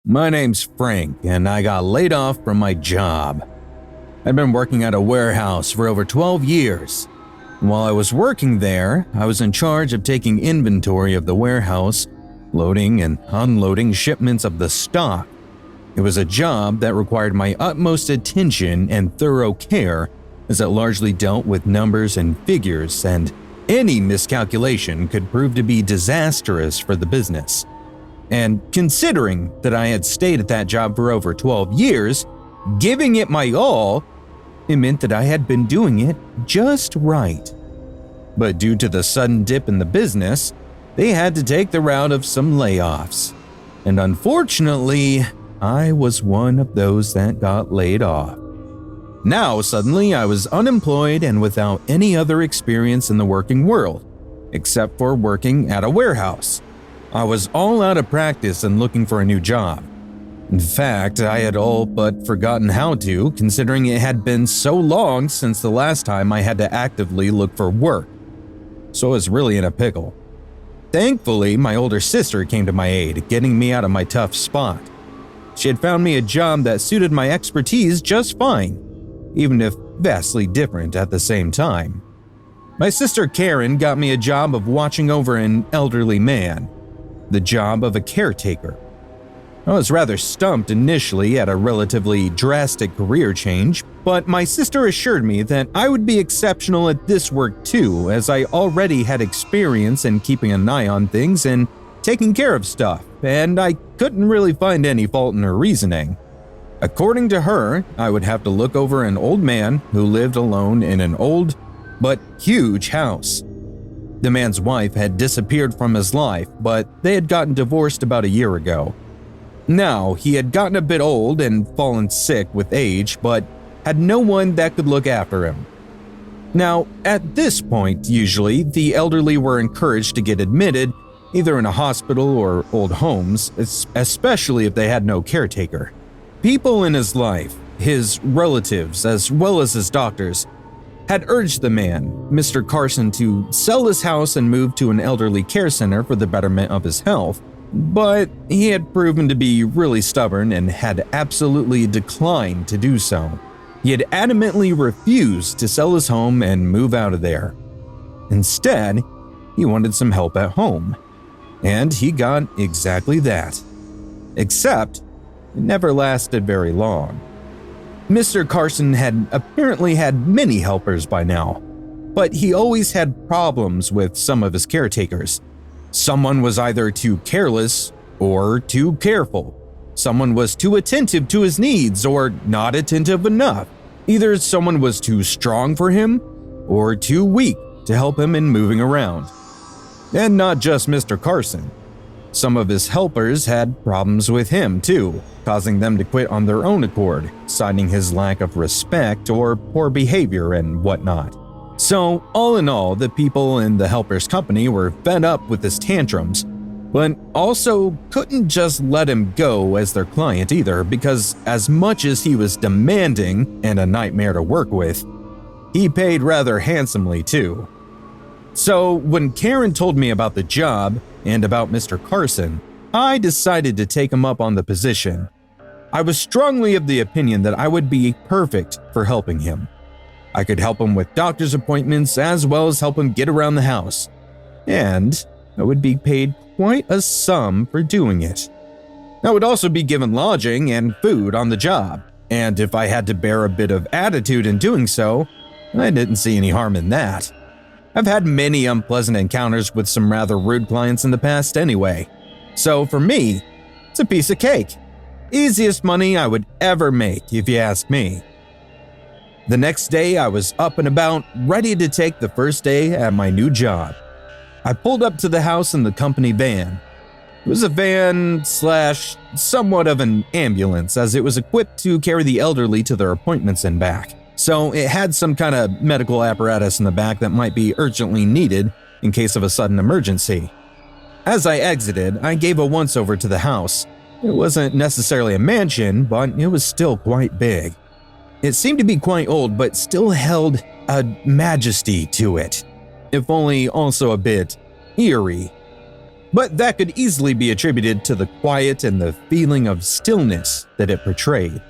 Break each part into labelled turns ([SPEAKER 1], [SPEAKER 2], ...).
[SPEAKER 1] My name's Frank, and I got laid off from my job. I'd been working at a warehouse for over 12 years. While I was working there, I was in charge of taking inventory of the warehouse, loading and unloading shipments of the stock. It was a job that required my utmost attention and thorough care, as it largely dealt with numbers and figures, and any miscalculation could prove to be disastrous for the business. And considering that I had stayed at that job for over 12 years, giving it my all, it meant that I had been doing it just right. But due to the sudden dip in the business, they had to take the route of some layoffs. And unfortunately, I was one of those that got laid off. Now, suddenly, I was unemployed and without any other experience in the working world, except for working at a warehouse. I was all out of practice and looking for a new job. In fact, I had all but forgotten how to, considering it had been so long since the last time I had to actively look for work. So I was really in a pickle. Thankfully, my older sister came to my aid, getting me out of my tough spot. She had found me a job that suited my expertise just fine, even if vastly different at the same time. My sister Karen got me a job of watching over an elderly man, the job of a caretaker. I was rather stumped initially at a relatively drastic career change, but my sister assured me that I would be exceptional at this work too, as I already had experience in keeping an eye on things and taking care of stuff, and I couldn't really find any fault in her reasoning. According to her, I would have to look over an old man who lived alone in an old but huge house. The man's wife had disappeared from his life, but they had gotten divorced about a year ago. Now, he had gotten a bit old and fallen sick with age, but had no one that could look after him. Now, at this point, usually, the elderly were encouraged to get admitted, either in a hospital or old homes, especially if they had no caretaker. People in his life, his relatives, as well as his doctors, had urged the man, Mr. Carson, to sell his house and move to an elderly care center for the betterment of his health, but he had proven to be really stubborn and had absolutely declined to do so. He had adamantly refused to sell his home and move out of there. Instead, he wanted some help at home, and he got exactly that. Except, it never lasted very long. Mr. Carson had apparently had many helpers by now, but he always had problems with some of his caretakers. Someone was either too careless or too careful. Someone was too attentive to his needs or not attentive enough. Either someone was too strong for him or too weak to help him in moving around. And not just Mr. Carson. Some of his helpers had problems with him too, causing them to quit on their own accord, citing his lack of respect or poor behavior and whatnot. So, all in all, the people in the helper's company were fed up with his tantrums, but also couldn't just let him go as their client either, because as much as he was demanding and a nightmare to work with, he paid rather handsomely too. So, when Karen told me about the job and about Mr. Carson, I decided to take him up on the position. I was strongly of the opinion that I would be perfect for helping him. I could help him with doctor's appointments as well as help him get around the house. And I would be paid quite a sum for doing it. I would also be given lodging and food on the job, and if I had to bear a bit of attitude in doing so, I didn't see any harm in that. I've had many unpleasant encounters with some rather rude clients in the past anyway. So for me, it's a piece of cake. Easiest money I would ever make, if you ask me. The next day, I was up and about, ready to take the first day at my new job. I pulled up to the house in the company van. It was a van / somewhat of an ambulance, as it was equipped to carry the elderly to their appointments and back. So it had some kind of medical apparatus in the back that might be urgently needed in case of a sudden emergency. As I exited, I gave a once-over to the house. It wasn't necessarily a mansion, but it was still quite big. It seemed to be quite old, but still held a majesty to it, if only also a bit eerie. but that could easily be attributed to the quiet and the feeling of stillness that it portrayed.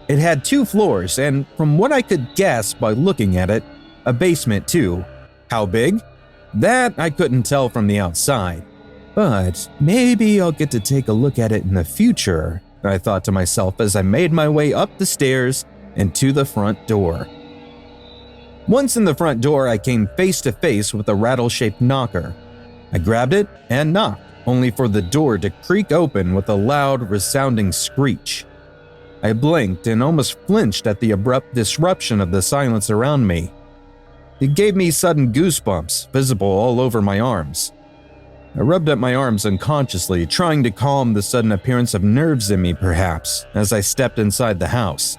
[SPEAKER 1] It had 2 floors, and from what I could guess by looking at it, a basement too. How big? That I couldn't tell from the outside. But maybe I'll get to take a look at it in the future, I thought to myself as I made my way up the stairs and to the front door. Once in the front door, I came face to face with a rattle-shaped knocker. I grabbed it and knocked, only for the door to creak open with a loud, resounding screech. I blinked and almost flinched at the abrupt disruption of the silence around me. It gave me sudden goosebumps, visible all over my arms. I rubbed at my arms unconsciously, trying to calm the sudden appearance of nerves in me perhaps, as I stepped inside the house.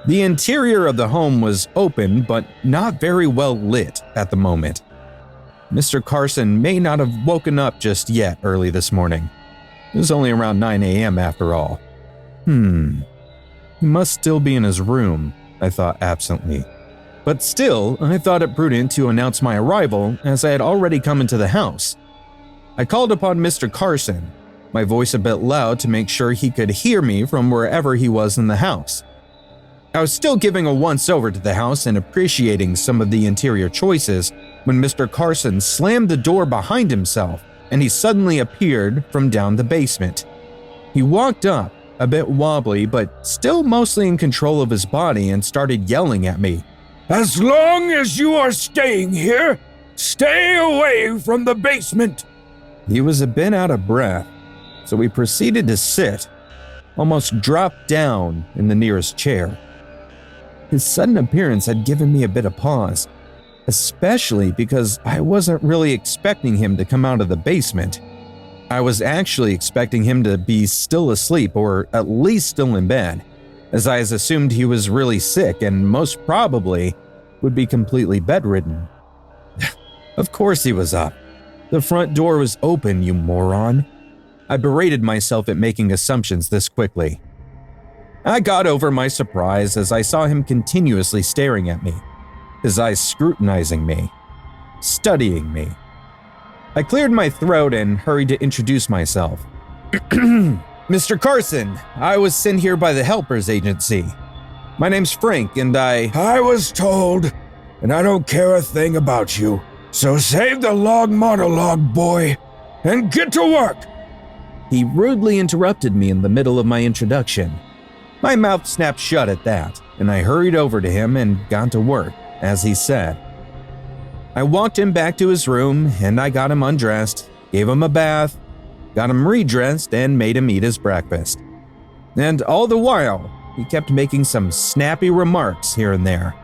[SPEAKER 1] The interior of the home was open but not very well lit at the moment. Mr. Carson may not have woken up just yet early this morning. It was only around 9 a.m. after all. He must still be in his room, I thought absently. But still, I thought it prudent to announce my arrival as I had already come into the house. I called upon Mr. Carson, my voice a bit loud to make sure he could hear me from wherever he was in the house. I was still giving a once-over to the house and appreciating some of the interior choices when Mr. Carson slammed the door behind himself and he suddenly appeared from down the basement. He walked up, a bit wobbly but still mostly in control of his body, and started yelling at me.
[SPEAKER 2] "As long as you are staying here, stay away from the basement."
[SPEAKER 1] He was a bit out of breath, so we proceeded to sit, almost dropped down in the nearest chair. His sudden appearance had given me a bit of pause, especially because I wasn't really expecting him to come out of the basement. I was actually expecting him to be still asleep or at least still in bed, as I assumed he was really sick and most probably would be completely bedridden. Of course he was up. The front door was open, you moron. I berated myself at making assumptions this quickly. I got over my surprise as I saw him continuously staring at me, his eyes scrutinizing me, studying me. I cleared my throat and hurried to introduce myself. Mr. Carson, I was sent here by the Helpers Agency. My name's Frank and
[SPEAKER 2] I was told, and I don't care a thing about you. So save the long monologue, boy, and get to work.
[SPEAKER 1] He rudely interrupted me in the middle of my introduction. My mouth snapped shut at that, and I hurried over to him and got to work, as he said. I walked him back to his room, and I got him undressed, gave him a bath, got him redressed, and made him eat his breakfast. And all the while, he kept making some snappy remarks here and there.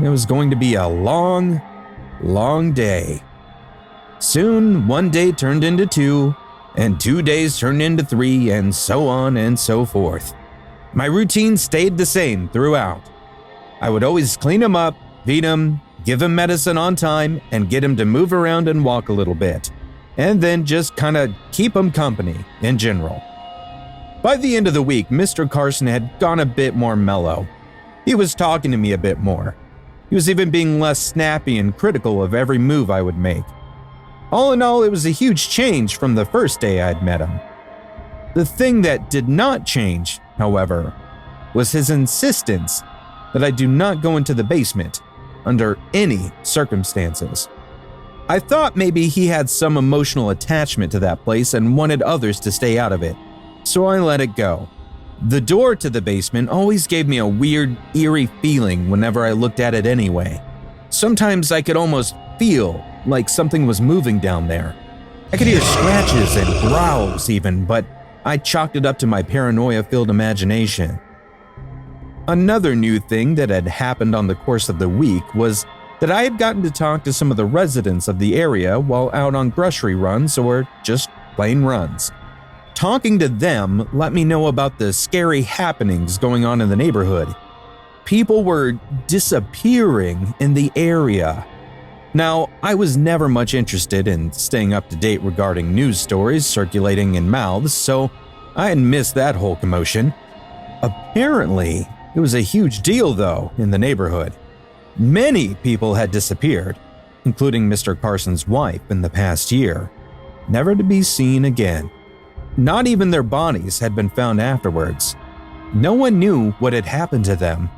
[SPEAKER 1] It was going to be a long day. Soon, 1 day turned into 2, and 2 days turned into 3, and so on and so forth. My routine stayed the same throughout. I would always clean him up, feed him, give him medicine on time, and get him to move around and walk a little bit, and then just kinda keep him company in general. By the end of the week, Mr. Carson had gone a bit more mellow. He was talking to me a bit more. He was even being less snappy and critical of every move I would make. All in all, it was a huge change from the first day I'd met him. The thing that did not change, however, was his insistence that I do not go into the basement under any circumstances. I thought maybe he had some emotional attachment to that place and wanted others to stay out of it, so I let it go. The door to the basement always gave me a weird, eerie feeling whenever I looked at it anyway. Sometimes I could almost feel like something was moving down there. I could hear scratches and growls even, but I chalked it up to my paranoia-filled imagination. Another new thing that had happened on the course of the week was that I had gotten to talk to some of the residents of the area while out on grocery runs or just plain runs. Talking to them let me know about the scary happenings going on in the neighborhood. People were disappearing in the area. Now, I was never much interested in staying up to date regarding news stories circulating in mouths, so I had missed that whole commotion. Apparently, it was a huge deal, though, in the neighborhood. Many people had disappeared. including Mr. Carson's wife in the past year, never to be seen again. Not even their bodies had been found afterwards. No one knew what had happened to them,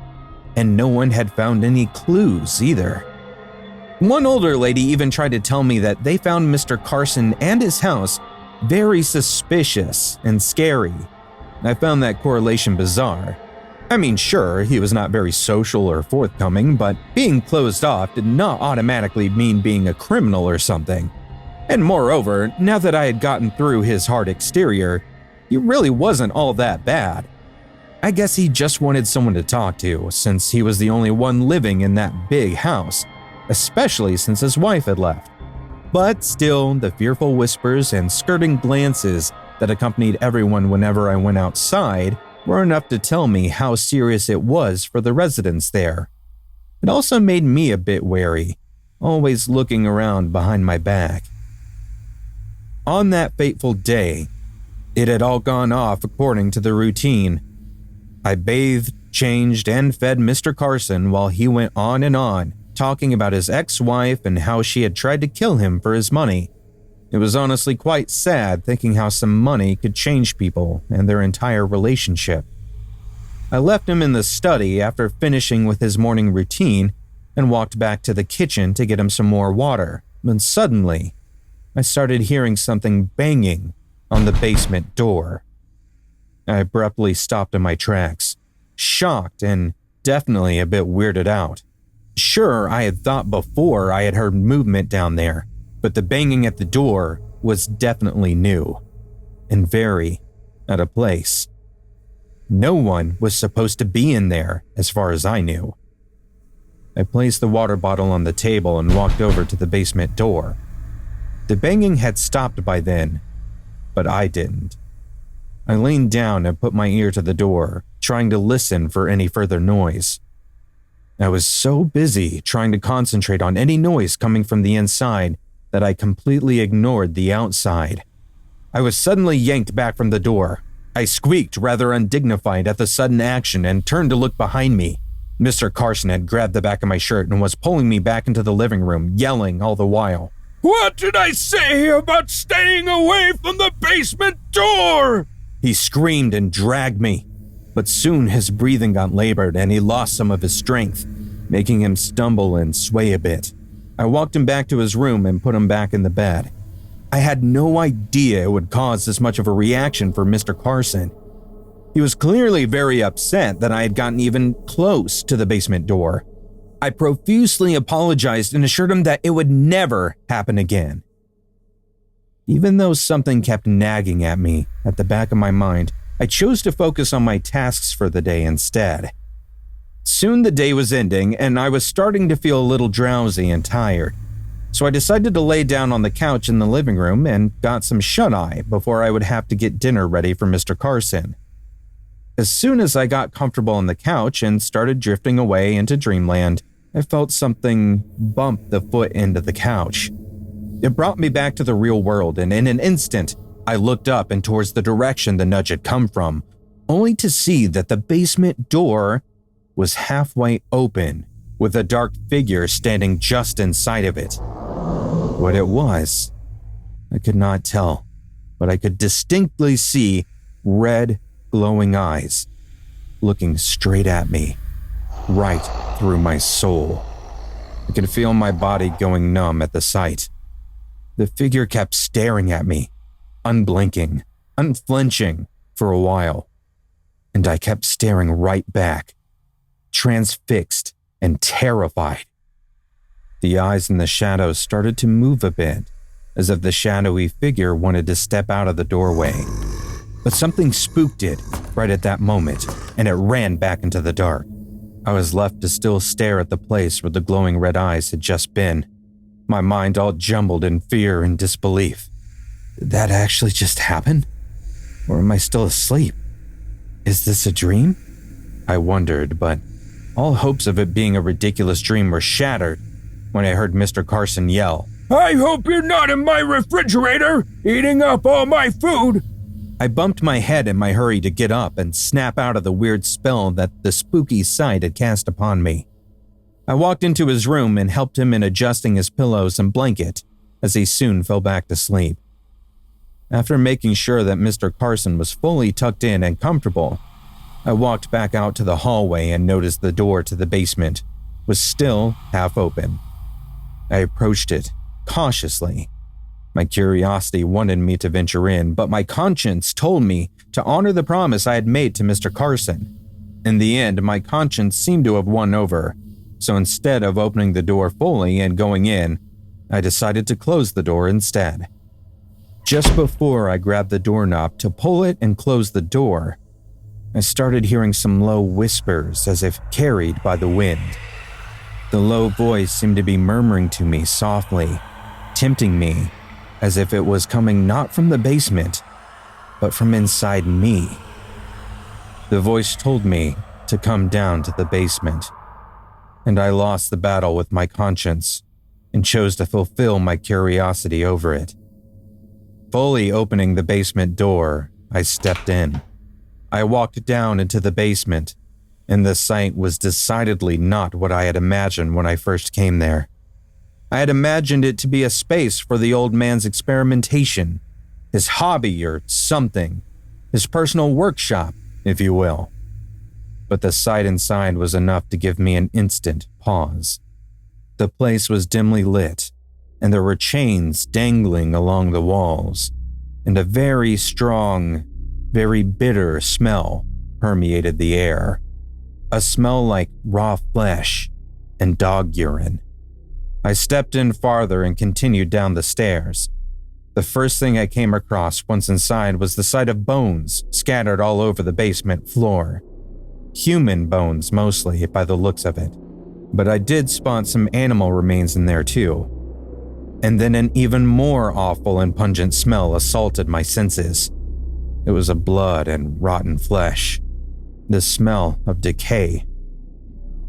[SPEAKER 1] and no one had found any clues either. One older lady even tried to tell me that they found Mr. Carson and his house very suspicious and scary. I found that correlation bizarre. I mean, sure, he was not very social or forthcoming, but being closed off did not automatically mean being a criminal or something. And moreover, now that I had gotten through his hard exterior, he really wasn't all that bad. I guess he just wanted someone to talk to, since he was the only one living in that big house, especially since his wife had left. But still, the fearful whispers and skirting glances that accompanied everyone whenever I went outside were enough to tell me how serious it was for the residents there. It also made me a bit wary, always looking around behind my back. On that fateful day, it had all gone off according to the routine. I bathed, changed, and fed Mr. Carson while he went on and on, talking about his ex-wife and how she had tried to kill him for his money. It was honestly quite sad thinking how some money could change people and their entire relationship. I left him in the study after finishing with his morning routine and walked back to the kitchen to get him some more water, when suddenly, I started hearing something banging on the basement door. I abruptly stopped in my tracks, shocked and definitely a bit weirded out. Sure, I had thought before I had heard movement down there, but the banging at the door was definitely new and very out of place. No one was supposed to be in there, as far as I knew. I placed the water bottle on the table and walked over to the basement door. The banging had stopped by then, but I didn't. I leaned down and put my ear to the door, trying to listen for any further noise. I was so busy trying to concentrate on any noise coming from the inside that I completely ignored the outside. I was suddenly yanked back from the door. I squeaked rather undignified at the sudden action and turned to look behind me. Mr. Carson had grabbed the back of my shirt and was pulling me back into the living room, yelling all the while.
[SPEAKER 2] "What did I say about staying away from the basement door?"
[SPEAKER 1] He screamed and dragged me, but soon his breathing got labored and he lost some of his strength, making him stumble and sway a bit. I walked him back to his room and put him back in the bed. I had no idea it would cause this much of a reaction for Mr. Carson. He was clearly very upset that I had gotten even close to the basement door. I profusely apologized and assured him that it would never happen again. Even though something kept nagging at me at the back of my mind, I chose to focus on my tasks for the day instead. Soon the day was ending and I was starting to feel a little drowsy and tired, so I decided to lay down on the couch in the living room and got some shut-eye before I would have to get dinner ready for Mr. Carson. As soon as I got comfortable on the couch and started drifting away into dreamland, I felt something bump the foot end of the couch. It brought me back to the real world, and in an instant, I looked up and towards the direction the nudge had come from, only to see that the basement door was halfway open, with a dark figure standing just inside of it. What it was, I could not tell, but I could distinctly see red, glowing eyes looking straight at me, right through my soul. I could feel my body going numb at the sight. The figure kept staring at me, unblinking, unflinching for a while, and I kept staring right back, transfixed and terrified. The eyes in the shadows started to move a bit, as if the shadowy figure wanted to step out of the doorway. But something spooked it right at that moment, and it ran back into the dark. I was left to still stare at the place where the glowing red eyes had just been, my mind all jumbled in fear and disbelief. Did that actually just happen? Or am I still asleep? Is this a dream? I wondered, but all hopes of it being a ridiculous dream were shattered when I heard Mr. Carson yell,
[SPEAKER 2] "I hope you're not in my refrigerator, eating up all my food."
[SPEAKER 1] I bumped my head in my hurry to get up and snap out of the weird spell that the spooky sight had cast upon me. I walked into his room and helped him in adjusting his pillows and blanket, as he soon fell back to sleep. After making sure that Mr. Carson was fully tucked in and comfortable, I walked back out to the hallway and noticed the door to the basement was still half open. I approached it cautiously. My curiosity wanted me to venture in, but my conscience told me to honor the promise I had made to Mr. Carson. In the end, my conscience seemed to have won over, so instead of opening the door fully and going in, I decided to close the door instead. Just before I grabbed the doorknob to pull it and close the door, I started hearing some low whispers as if carried by the wind. The low voice seemed to be murmuring to me softly, tempting me as if it was coming not from the basement, but from inside me. The voice told me to come down to the basement, and I lost the battle with my conscience and chose to fulfill my curiosity over it. Fully opening the basement door, I stepped in. I walked down into the basement, and the sight was decidedly not what I had imagined when I first came there. I had imagined it to be a space for the old man's experimentation, his hobby or something, his personal workshop, if you will. But the sight inside was enough to give me an instant pause. The place was dimly lit, and there were chains dangling along the walls, and a very strong, very bitter smell permeated the air. A smell like raw flesh and dog urine. I stepped in farther and continued down the stairs. The first thing I came across once inside was the sight of bones scattered all over the basement floor. Human bones mostly, by the looks of it, but I did spot some animal remains in there too. And then an even more awful and pungent smell assaulted my senses. It was of blood and rotten flesh. The smell of decay.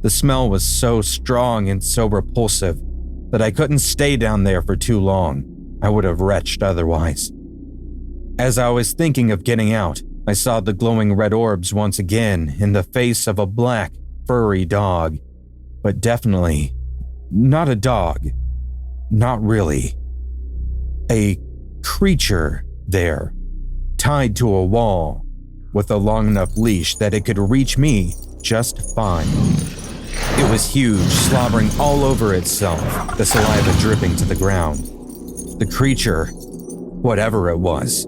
[SPEAKER 1] The smell was so strong and so repulsive that I couldn't stay down there for too long. I would have retched otherwise. As I was thinking of getting out, I saw the glowing red orbs once again in the face of a black, furry dog. But definitely not a dog. Not really. A creature there, tied to a wall, with a long enough leash that it could reach me just fine. It was huge, slobbering all over itself, the saliva dripping to the ground. The creature, whatever it was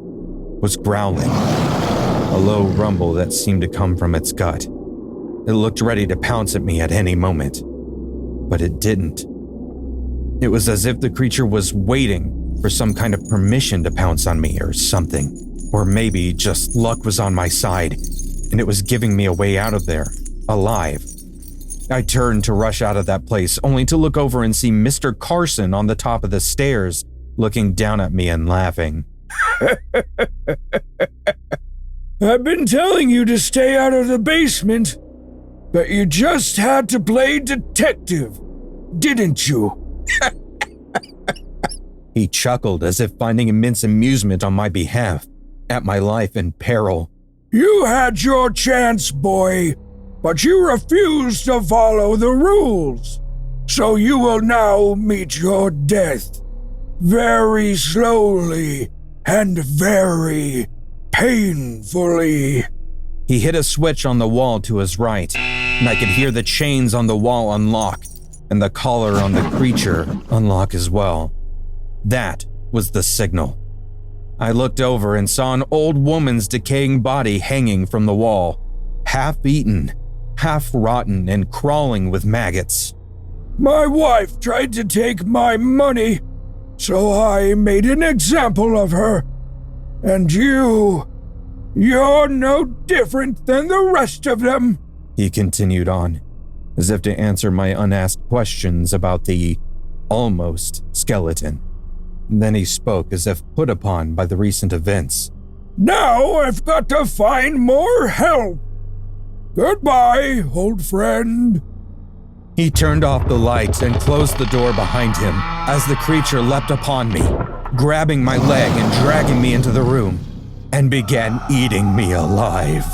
[SPEAKER 1] growling, a low rumble that seemed to come from its gut. It looked ready to pounce at me at any moment, but it didn't. It was as if the creature was waiting for some kind of permission to pounce on me or something. Or maybe just luck was on my side, and it was giving me a way out of there, alive. I turned to rush out of that place, only to look over and see Mr. Carson on the top of the stairs, looking down at me and laughing.
[SPEAKER 2] I've been telling you to stay out of the basement, but you just had to play detective, didn't you?
[SPEAKER 1] He chuckled as if finding immense amusement on my behalf, at my life in peril.
[SPEAKER 2] You had your chance, boy, but you refused to follow the rules. So you will now meet your death. Very slowly and very painfully.
[SPEAKER 1] He hit a switch on the wall to his right, and I could hear the chains on the wall unlock, and the collar on the creature unlock as well. That was the signal. I looked over and saw an old woman's decaying body hanging from the wall, half-eaten, half-rotten, and crawling with maggots.
[SPEAKER 2] My wife tried to take my money, so I made an example of her. And you're no different than the rest of them,
[SPEAKER 1] he continued on, as if to answer my unasked questions about the almost skeleton. Then he spoke as if put upon by the recent events.
[SPEAKER 2] Now I've got to find more help. Goodbye, old friend.
[SPEAKER 1] He turned off the lights and closed the door behind him as the creature leapt upon me, grabbing my leg and dragging me into the room, and began eating me alive.